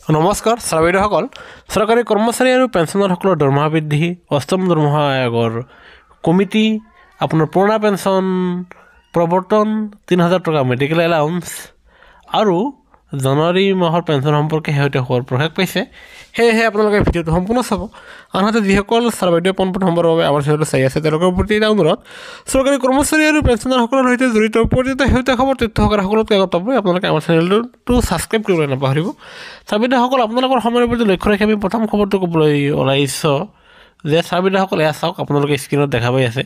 নমস্কাৰ শ্ৰোতাসকল চৰকাৰী কৰ্মচাৰী আৰু পেঞ্চনাৰসকলৰ দৰমহা বৃদ্ধি অষ্টম দৰমহা আয়োগৰ কমিটি আপোনাৰ পুৰণা পেঞ্চন প্ৰৱৰ্তন ৩০০০ টকা মেডিকেল এলাউন্স আৰু জানুৱাৰী মাহৰ পেঞ্চন সম্পৰ্কে শেহতীয়া খবৰ প্ৰকাশ পাইছে সেয়েহে আপোনালোকে ভিডিঅ'টো সম্পূৰ্ণ চাব আনহাতে যিসকল ছাৰ্ভাইডৰ পোনপ্ৰথমবাৰৰ বাবে আমাৰ চেনেলটো চাই আছে তেওঁলোকৰ প্ৰতি এটা অনুৰোধ চৰকাৰী কৰ্মচাৰী আৰু পেঞ্চনাৰসকলৰ সৈতে জড়িত প্ৰতিটো শেহতীয়া খবৰ তথ্য সকলোতকৈ আগত পাবলৈ আপোনালোকে আমাৰ চেনেলটো ছাবস্ক্ৰাইব কৰিবলৈ নাপাহৰিব ছাৰ্ভাইডাৰসকল আপোনালোকৰ সময়ৰ প্ৰতি লক্ষ্য ৰাখি আমি প্ৰথম খবৰটো ক'বলৈ ওলাইছোঁ যে ছাৰ্ভাইডাৰসকল এয়া চাওক আপোনালোকে স্ক্ৰীনত দেখা পাই আছে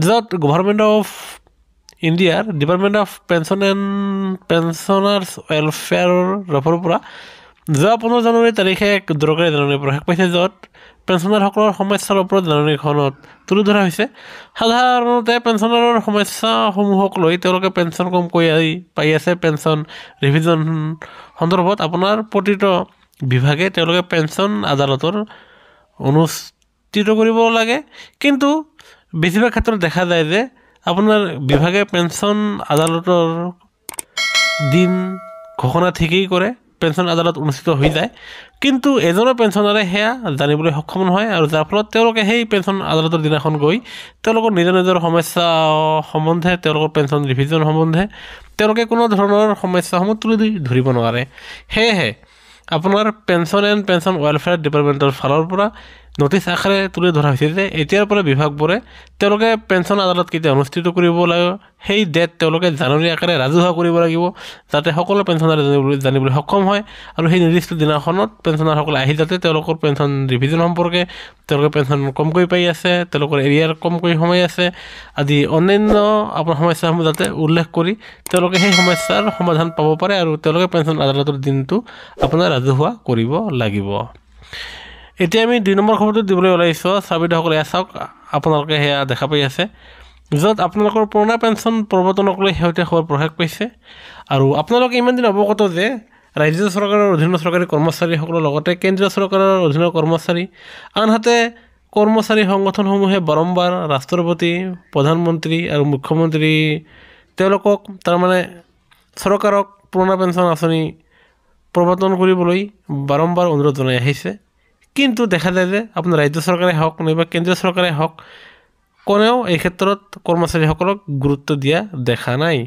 য'ত গভৰ্ণমেণ্ট অফ ইণ্ডিয়াৰ department of pension and pensioners ৱেলফেয়াৰৰ তৰফৰ পৰা যোৱা 15 জানুৱাৰী তাৰিখে এক দৰকাৰী জাননী প্ৰকাশ পাইছে য'ত পেঞ্চনাৰসকলৰ সমস্যাৰ ওপৰত জাননীখনত তুলি ধৰা হৈছে সাধাৰণতে পেঞ্চনাৰৰ সমস্যাসমূহক লৈ তেওঁলোকে পেঞ্চন কমকৈ পাই আছে পেঞ্চন ৰিভিজন সন্দৰ্ভত আপোনাৰ প্ৰতিটো বিভাগে তেওঁলোকে পেঞ্চন আদালতৰ অনুষ্ঠিত কৰিব লাগে কিন্তু বেছিভাগ ক্ষেত্ৰত দেখা যায় যে আপোনাৰ বিভাগে পেঞ্চন আদালতৰ দিন ঘোষণা ঠিকেই কৰে পেঞ্চন আদালত অনুষ্ঠিত হৈ যায় কিন্তু এজনৰ পেঞ্চনাৰে সেয়া জানিবলৈ সক্ষম নহয় আৰু যাৰ ফলত তেওঁলোকে সেই পেঞ্চন আদালতৰ দিনাখন গৈ তেওঁলোকৰ নিজৰ সমস্যা সম্বন্ধে তেওঁলোকৰ পেঞ্চন ৰিভিজন সম্বন্ধে তেওঁলোকে কোনো ধৰণৰ সমস্যাসমূহ তুলি ধৰিব নোৱাৰে সেয়েহে আপোনাৰ পেঞ্চন এণ্ড পেঞ্চন ৱেলফেয়াৰ ডিপাৰ্টমেণ্টৰ ফালৰ পৰা নটিচ আকাৰে তুলি ধৰা হৈছে যে এতিয়াৰ পৰা বিভাগবোৰে তেওঁলোকে পেঞ্চন আদালত কেতিয়া অনুষ্ঠিত কৰিব লাগে সেই ডেট তেওঁলোকে জাননী আকাৰে ৰাজহুৱা কৰিব লাগিব যাতে সকলো পেঞ্চনাৰে জানিবলৈ সক্ষম হয় আৰু সেই নিৰ্দিষ্ট দিনাখনত পেঞ্চনাৰসকলে আহি যাতে তেওঁলোকৰ পেঞ্চন ৰিভিজন সম্পৰ্কে তেওঁলোকে পেঞ্চন কমকৈ পাই আছে তেওঁলোকৰ এৰিয়াৰ কমকৈ সময় আছে আদি অন্যান্য আপোনাৰ সমস্যাসমূহ যাতে উল্লেখ কৰি তেওঁলোকে সেই সমস্যাৰ সমাধান পাব পাৰে আৰু তেওঁলোকে পেঞ্চন আদালতৰ দিনটো আপোনাৰ ৰাজহুৱা কৰিব লাগিব এতিয়া আমি 2 নম্বৰ খবৰটো দিবলৈ ওলাইছোঁ ছাৰ্ভাইডাৰসকলে এয়া চাওক আপোনালোকে সেয়া দেখা পাই আছে য'ত আপোনালোকৰ পুৰণা পেঞ্চন প্ৰৱৰ্তনক লৈ শেহতীয়া খবৰ প্ৰকাশ পাইছে আৰু আপোনালোকে ইমান দিন অৱগত যে ৰাজ্য চৰকাৰৰ অধীনৰ চৰকাৰী কৰ্মচাৰীসকলৰ লগতে কেন্দ্ৰীয় চৰকাৰৰ অধীনৰ কৰ্মচাৰী আনহাতে কৰ্মচাৰী সংগঠনসমূহে বাৰম্বাৰ ৰাষ্ট্ৰপতি প্ৰধানমন্ত্ৰী আৰু মুখ্যমন্ত্ৰী তেওঁলোকক তাৰমানে চৰকাৰক পুৰণা পেঞ্চন আঁচনি প্ৰৱৰ্তন কৰিবলৈ বাৰম্বাৰ অনুৰোধ জনাই আহিছে কিন্তু দেখা যায় যে আপোনাৰ ৰাজ্য চৰকাৰে হওক নাইবা কেন্দ্ৰীয় চৰকাৰে হওক কোনেও এই ক্ষেত্ৰত কৰ্মচাৰীসকলক গুৰুত্ব দিয়া দেখা নাই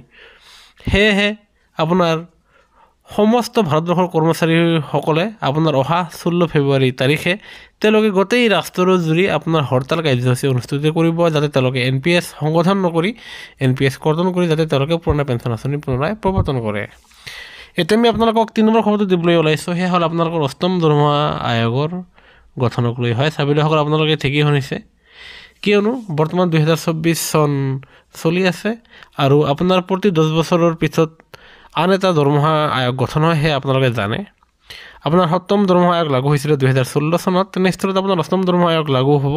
সেয়েহে আপোনাৰ সমস্ত ভাৰতবৰ্ষৰ কৰ্মচাৰীসকলে আপোনাৰ অহা 16 ফেব্ৰুৱাৰী তাৰিখে তেওঁলোকে গোটেই ৰাষ্ট্ৰজুৰি আপোনাৰ হৰতাল কাৰ্যসূচী অনুষ্ঠিত কৰিব যাতে তেওঁলোকে NPS সংগঠন নকৰি NPS কৰ্তন কৰি যাতে তেওঁলোকে পুৰণা পেঞ্চন আঁচনি পুনৰাই প্ৰৱৰ্তন কৰে এতিয়া আমি আপোনালোকক 3 নম্বৰ খবৰটো দিবলৈ ওলাইছোঁ সেয়া হ'ল আপোনালোকৰ অষ্টম দৰমহা আয়োগৰ গঠনক লৈ হয় ছাৰ্ভাইডাৰসকল আপোনালোকে ঠিকেই শুনিছে কিয়নো বৰ্তমান 2024 চন চলি আছে আৰু আপোনাৰ প্ৰতি 10 বছৰৰ পিছত আন এটা দৰমহা আয়োগ গঠন হয় সেয়া আপোনালোকে জানে আপোনাৰ সপ্তম দৰমহা আয়োগ লাগু হৈছিলে 2016 চনত তেনেস্থলত আপোনাৰ অষ্টম দৰমহা আয়োগ লাগু হ'ব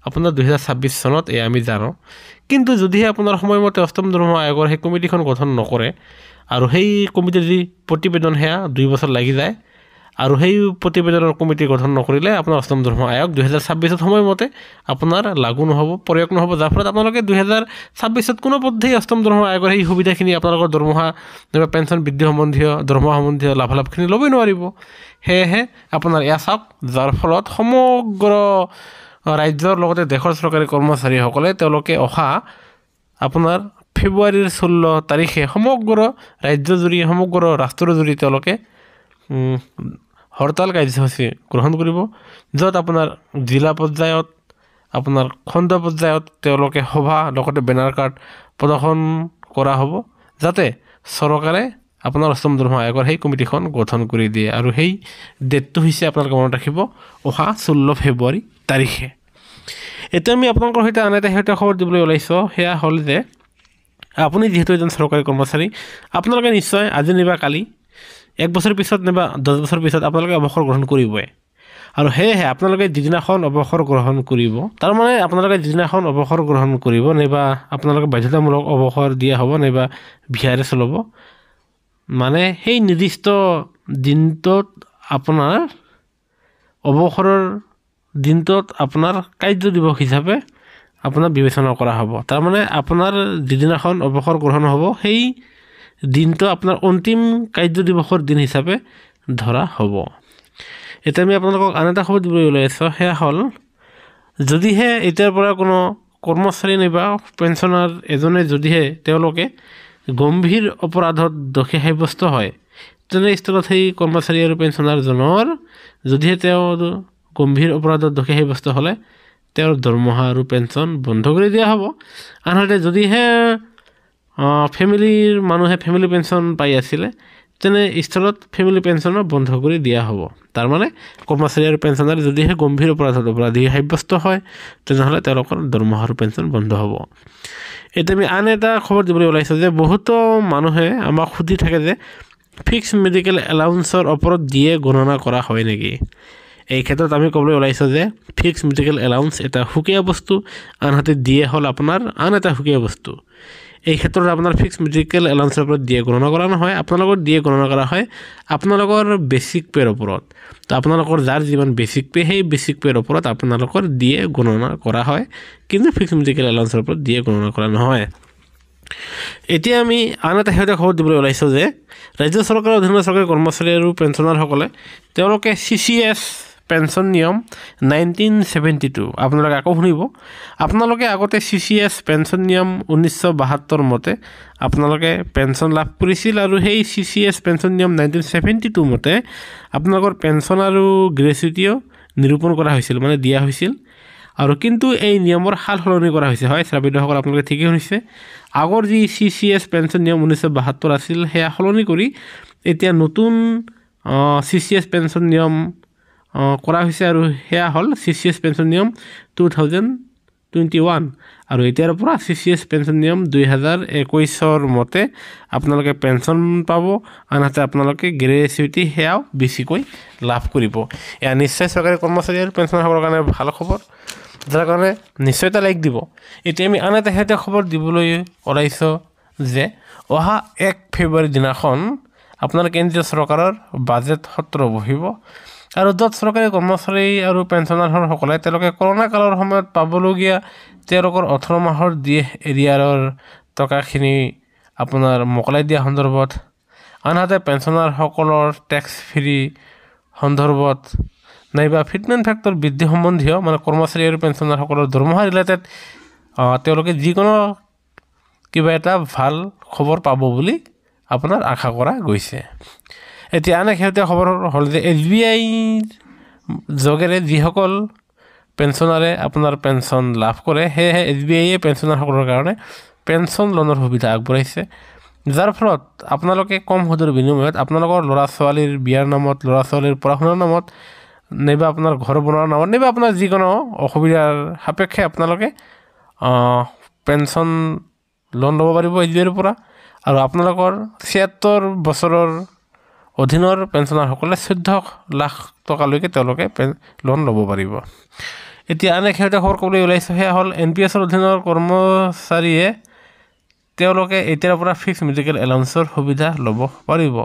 আপোনাৰ 2026 চনত এয়া আমি জানো কিন্তু যদিহে আপোনাৰ সময়মতে অষ্টম দৰমহা আয়োগৰ সেই কমিটিখন গঠন নকৰে আৰু সেই কমিটিৰ যি প্ৰতিবেদন সেয়া 2 বছৰ লাগি যায় আৰু সেই প্ৰতিবেদনৰ কমিটি গঠন নকৰিলে আপোনাৰ অষ্টম দৰমহা আয়োগ 2026 সময়মতে আপোনাৰ লাগু নহ'ব প্ৰয়োগ নহ'ব যাৰ ফলত আপোনালোকে 2026 কোনো পদ্ধতিৰে অষ্টম দৰমহা আয়োগৰ সেই সুবিধাখিনি আপোনালোকৰ দৰমহা নাইবা পেঞ্চন বৃদ্ধি সম্বন্ধীয় দৰমহা সম্বন্ধীয় লাভালাভখিনি ল'বই নোৱাৰিব সেয়েহে আপোনাৰ এয়া চাওক যাৰ ফলত সমগ্ৰ ৰাজ্যৰ লগতে দেশৰ চৰকাৰী কৰ্মচাৰীসকলে তেওঁলোকে অহা আপোনাৰ ফেব্ৰুৱাৰীৰ 16 তাৰিখে সমগ্ৰ ৰাজ্যজুৰি সমগ্ৰ ৰাষ্ট্ৰজুৰি তেওঁলোকে হৰতাল কাৰ্যসূচী গ্ৰহণ কৰিব য'ত আপোনাৰ জিলা পৰ্যায়ত আপোনাৰ খণ্ড পৰ্যায়ত তেওঁলোকে সভা লগতে বেনাৰ কাৰ্ড প্ৰদৰ্শন কৰা হ'ব যাতে চৰকাৰে আপোনাৰ অষ্টম দৰমহা আয়োগৰ সেই কমিটিখন গঠন কৰি দিয়ে আৰু সেই ডেটটো হৈছে আপোনালোকে মনত ৰাখিব অহা 16 ফেব্ৰুৱাৰী তাৰিখে এতিয়া আমি আপোনালোকৰ সৈতে আন এটা শেহতীয়া খবৰ দিবলৈ ওলাইছোঁ সেয়া হ'ল যে আপুনি যিহেতু এজন চৰকাৰী কৰ্মচাৰী আপোনালোকে নিশ্চয় আজি নাইবা কালি 1 বছৰ পিছত নাইবা 10 বছৰ পিছত আপোনালোকে অৱসৰ গ্ৰহণ কৰিবই আৰু সেয়েহে আপোনালোকে যিদিনাখন অৱসৰ গ্ৰহণ কৰিব তাৰমানে আপোনালোকে যিদিনাখন অৱসৰ গ্ৰহণ কৰিব নাইবা আপোনালোকে বাধ্যতামূলক অৱসৰ দিয়া হ'ব নাইবা VRS ল'ব মানে সেই নিৰ্দিষ্ট দিনটোত আপোনাৰ অৱসৰৰ দিনটোত আপোনাৰ কাৰ্য দিৱস হিচাপে আপোনাৰ বিবেচনা কৰা হ'ব তাৰমানে আপোনাৰ যিদিনাখন অৱসৰ গ্ৰহণ হ'ব সেই দিনটো আপোনাৰ অন্তিম কাৰ্য দিৱসৰ দিন হিচাপে ধৰা হ'ব এতিয়া আমি আপোনালোকক আন এটা খবৰ দিবলৈ ওলাইছোঁ সেয়া হ'ল যদিহে এতিয়াৰ পৰা কোনো কৰ্মচাৰী নাইবা পেঞ্চনাৰ এজনে যদিহে তেওঁলোকে গম্ভীৰ অপৰাধত দোষী সাব্যস্ত হয় তেনে স্থলত সেই কৰ্মচাৰী আৰু পেঞ্চনাৰজনৰ যদিহে তেওঁ গম্ভীৰ অপৰাধত দোষী সাব্যস্ত হ'লে তেওঁৰ দৰমহা আৰু পেঞ্চন বন্ধ কৰি দিয়া হ'ব আনহাতে যদিহে ফেমিলিৰ মানুহে ফেমিলি পেঞ্চন পাই আছিলে তেনে স্থলত ফেমিলি পেঞ্চনো বন্ধ কৰি দিয়া হ'ব তাৰমানে কৰ্মচাৰী আৰু পেঞ্চনাৰ যদিহে গম্ভীৰ অপৰাধত অপৰাধী সাব্যস্ত হয় তেনেহ'লে তেওঁলোকৰ দৰমহা আৰু পেঞ্চন বন্ধ হ'ব এতিয়া আমি আন এটা খবৰ দিবলৈ ওলাইছোঁ যে বহুতো মানুহে আমাক সুধি থাকে যে ফিক্স মেডিকেল এলাউন্সৰ ওপৰত দিয়ে গণনা কৰা হয় নেকি এই ক্ষেত্ৰত আমি ক'বলৈ ওলাইছোঁ যে ফিক্স মেডিকেল এলাউন্স এটা সুকীয়া বস্তু আনহাতে দিয়ে হ'ল আপোনাৰ আন এটা সুকীয়া বস্তু এই ক্ষেত্ৰত আপোনাৰ ফিক্স মেডিকেল এলাউন্সৰ ওপৰত দিয়ে গণনা কৰা নহয় আপোনালোকৰ দিয়ে গণনা কৰা হয় আপোনালোকৰ বেচিক পে'ৰ ওপৰত তো আপোনালোকৰ যাৰ যিমান বেচিক পে' সেই বেচিক পে'ৰ ওপৰত আপোনালোকৰ দিয়ে গণনা কৰা হয় কিন্তু ফিক্স মেডিকেল এলাউন্সৰ ওপৰত দিয়ে গণনা কৰা নহয় এতিয়া আমি আন এটা শেহতীয়া খবৰ দিবলৈ ওলাইছোঁ যে ৰাজ্য চৰকাৰৰ অধীনৰ চৰকাৰী কৰ্মচাৰী আৰু পেঞ্চনাৰসকলে তেওঁলোকে CCS পেঞ্চন নিয়ম 1972 আপোনালোকে আকৌ শুনিব আপোনালোকে আগতে CCS পেঞ্চন নিয়ম 1972 মতে আপোনালোকে পেঞ্চন লাভ কৰিছিল আৰু সেই CCS পেঞ্চন নিয়ম 1972 মতে আপোনালোকৰ পেঞ্চন আৰু গ্ৰেচুইটিও নিৰূপণ কৰা হৈছিল মানে দিয়া হৈছিল আৰু কিন্তু এই নিয়মৰ সাল সলনি কৰা হৈছে হয় শ্ৰাবিদসকল আপোনালোকে ঠিকই শুনিছে আগৰ যি CCS পেঞ্চন নিয়ম 1972 আছিল সেয়া সলনি কৰি এতিয়া নতুন CCS পেঞ্চন নিয়ম কৰা হৈছে আৰু সেয়া হ'ল CCS পেঞ্চন নিয়ম 2021 আৰু এতিয়াৰ পৰা CCS পেঞ্চন নিয়ম 2021ৰ মতে আপোনালোকে পেঞ্চন পাব আনহাতে আপোনালোকে গ্ৰেচুইটি সেয়াও বেছিকৈ লাভ কৰিব এয়া নিশ্চয় চৰকাৰী কৰ্মচাৰী আৰু পেঞ্চনাৰসকলৰ কাৰণে ভাল খবৰ যাৰ কাৰণে নিশ্চয় এটা লাইক দিব এতিয়া আমি আন এটা শেহতীয়া খবৰ দিবলৈ ওলাইছোঁ যে অহা 1 ফেব্ৰুৱাৰী দিনাখন আপোনাৰ কেন্দ্ৰীয় চৰকাৰৰ বাজেট সত্ৰ বহিব আৰু য'ত চৰকাৰী কৰ্মচাৰী আৰু পেঞ্চনাৰসকলে তেওঁলোকে কৰোণা কালৰ সময়ত পাবলগীয়া তেওঁলোকৰ 18 মাহৰ এৰিয়াৰৰ টকাখিনি আপোনাৰ মোকলাই দিয়া সন্দৰ্ভত আনহাতে পেঞ্চনাৰসকলৰ টেক্স ফ্ৰী সন্দৰ্ভত নাইবা ফিটমেণ্ট ফেক্টৰ বৃদ্ধি সম্বন্ধীয় মানে কৰ্মচাৰী আৰু পেঞ্চনাৰসকলৰ দৰমহা ৰিলেটেড তেওঁলোকে যিকোনো কিবা এটা ভাল খবৰ পাব বুলি আপোনাৰ আশা কৰা গৈছে এতিয়া আন শেহতীয়া খবৰ হ'ল যে SBI যোগেৰে যিসকল পেঞ্চনাৰে আপোনাৰ পেঞ্চন লাভ কৰে সেয়েহে SBIয়ে পেঞ্চনাৰসকলৰ কাৰণে পেঞ্চন লোনৰ সুবিধা আগবঢ়াইছে যাৰ ফলত আপোনালোকে কম সুদৰ বিনিময়ত আপোনালোকৰ ল'ৰা ছোৱালীৰ বিয়াৰ নামত ল'ৰা ছোৱালীৰ পঢ়া শুনাৰ নামত নাইবা আপোনাৰ ঘৰ বনোৱাৰ নামত নাইবা আপোনাৰ যিকোনো অসুবিধাৰ সাপেক্ষে আপোনালোকে পেঞ্চন লোন ল'ব পাৰিব SBIৰ পৰা আৰু আপোনালোকৰ 76 বছৰৰ অধীনৰ পেঞ্চনাৰসকলে 14 লাখ টকালৈকে তেওঁলোকে লোন ল'ব পাৰিব এতিয়া আন এক শেহতীয়া খবৰ ক'বলৈ ওলাইছোঁ সেয়া হ'ল NPSৰ অধীনৰ কৰ্মচাৰীয়ে তেওঁলোকে এতিয়াৰ পৰা ফিক্স মেডিকেল এলাউন্সৰ সুবিধা ল'ব পাৰিব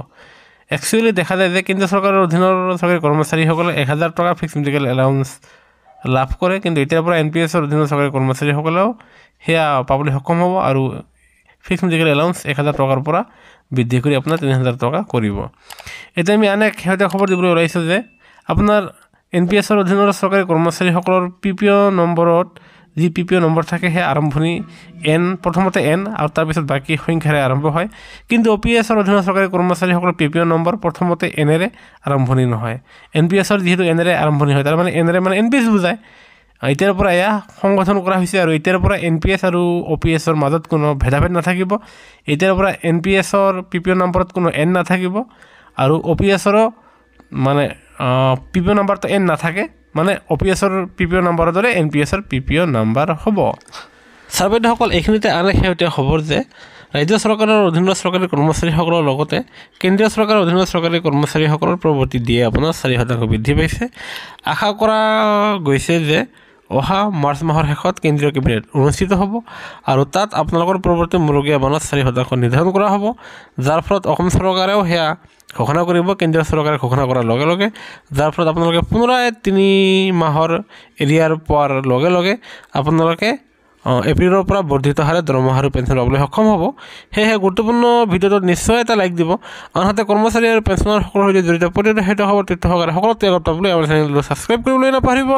একচুৱেলি দেখা যায় যে কেন্দ্ৰীয় চৰকাৰৰ অধীনৰ চৰকাৰী কৰ্মচাৰীসকলে 1000 টকা ফিক্স মেডিকেল এলাউন্স লাভ কৰে কিন্তু এতিয়াৰ পৰা NPSৰ অধীনৰ চৰকাৰী কৰ্মচাৰীসকলেও সেয়া পাবলৈ সক্ষম হ'ব আৰু ফিক্স মেডিকেল এলাউন্স 1000 টকাৰ পৰা বৃদ্ধি কৰি আপোনাৰ 3000 টকা কৰিব এতিয়া আমি আন এক শেহতীয়া খবৰ দিবলৈ ওলাইছোঁ যে আপোনাৰ NPSৰ অধীনৰ চৰকাৰী কৰ্মচাৰীসকলৰ PPO নম্বৰত যি PPO নম্বৰ থাকে সেই আৰম্ভণি N প্ৰথমতে N আৰু তাৰপিছত বাকী সংখ্যাৰে আৰম্ভ হয় কিন্তু OPSৰ অধীনৰ চৰকাৰী কৰ্মচাৰীসকলৰ PPO নম্বৰ প্ৰথমতে N ৰে আৰম্ভণি নহয় NPSৰ যিহেতু N ৰে আৰম্ভণি হয় তাৰমানে N ৰে মানে NPS বুজায় এতিয়াৰ পৰা এয়া সংগঠন কৰা হৈছে আৰু এতিয়াৰ পৰা NPS আৰু OPSৰ মাজত কোনো ভেদাভেদ নাথাকিব এতিয়াৰ পৰা NPSৰ PPO নম্বৰত কোনো N নাথাকিব আৰু OPSৰো মানে PPO নম্বৰটো N নাথাকে মানে OPSৰ PPO নম্বৰৰ দৰে NPSৰ PPO নম্বৰ হ'ব ছাৰবেদসকল এইখিনিতে আন শেহতীয়া খবৰ যে ৰাজ্য চৰকাৰৰ অধীনৰ চৰকাৰী কৰ্মচাৰীসকলৰ লগতে কেন্দ্ৰীয় চৰকাৰৰ অধীনৰ চৰকাৰী কৰ্মচাৰীসকলৰ প্ৰৱৰ্তি দিয়ে আপোনাৰ 4% বৃদ্ধি পাইছে আশা কৰা গৈছে যে অহা মাৰ্চ মাহৰ শেষত কেন্দ্ৰীয় কেবিনেট অনুষ্ঠিত হ'ব আৰু তাত আপোনালোকৰ প্ৰৱৰ্তিমূলকীয়া বানত 4% নিৰ্ধাৰণ কৰা হ'ব যাৰ ফলত অসম চৰকাৰেও সেয়া ঘোষণা কৰিব কেন্দ্ৰীয় চৰকাৰে ঘোষণা কৰাৰ লগে লগে যাৰ ফলত আপোনালোকে পুনৰাই 3 মাহৰ এৰিয়াৰ পোৱাৰ লগে লগে আপোনালোকে এপ্ৰিলৰ পৰা বৰ্ধিত হাৰে দৰমহা আৰু পেঞ্চন পাবলৈ সক্ষম হ'ব। সেয়েহে গুৰুত্বপূৰ্ণ ভিডিঅ'টোত নিশ্চয় এটা লাইক দিব। আনহাতে কৰ্মচাৰী আৰু পেঞ্চনাৰসকলৰ সৈতে জড়িত প্ৰতিটো তথ্য সহকাৰে সকলো তথ্য পাবলৈ আমাৰ চেনেলটো ছাবস্ক্ৰাইব কৰিবলৈ নাপাহৰিব।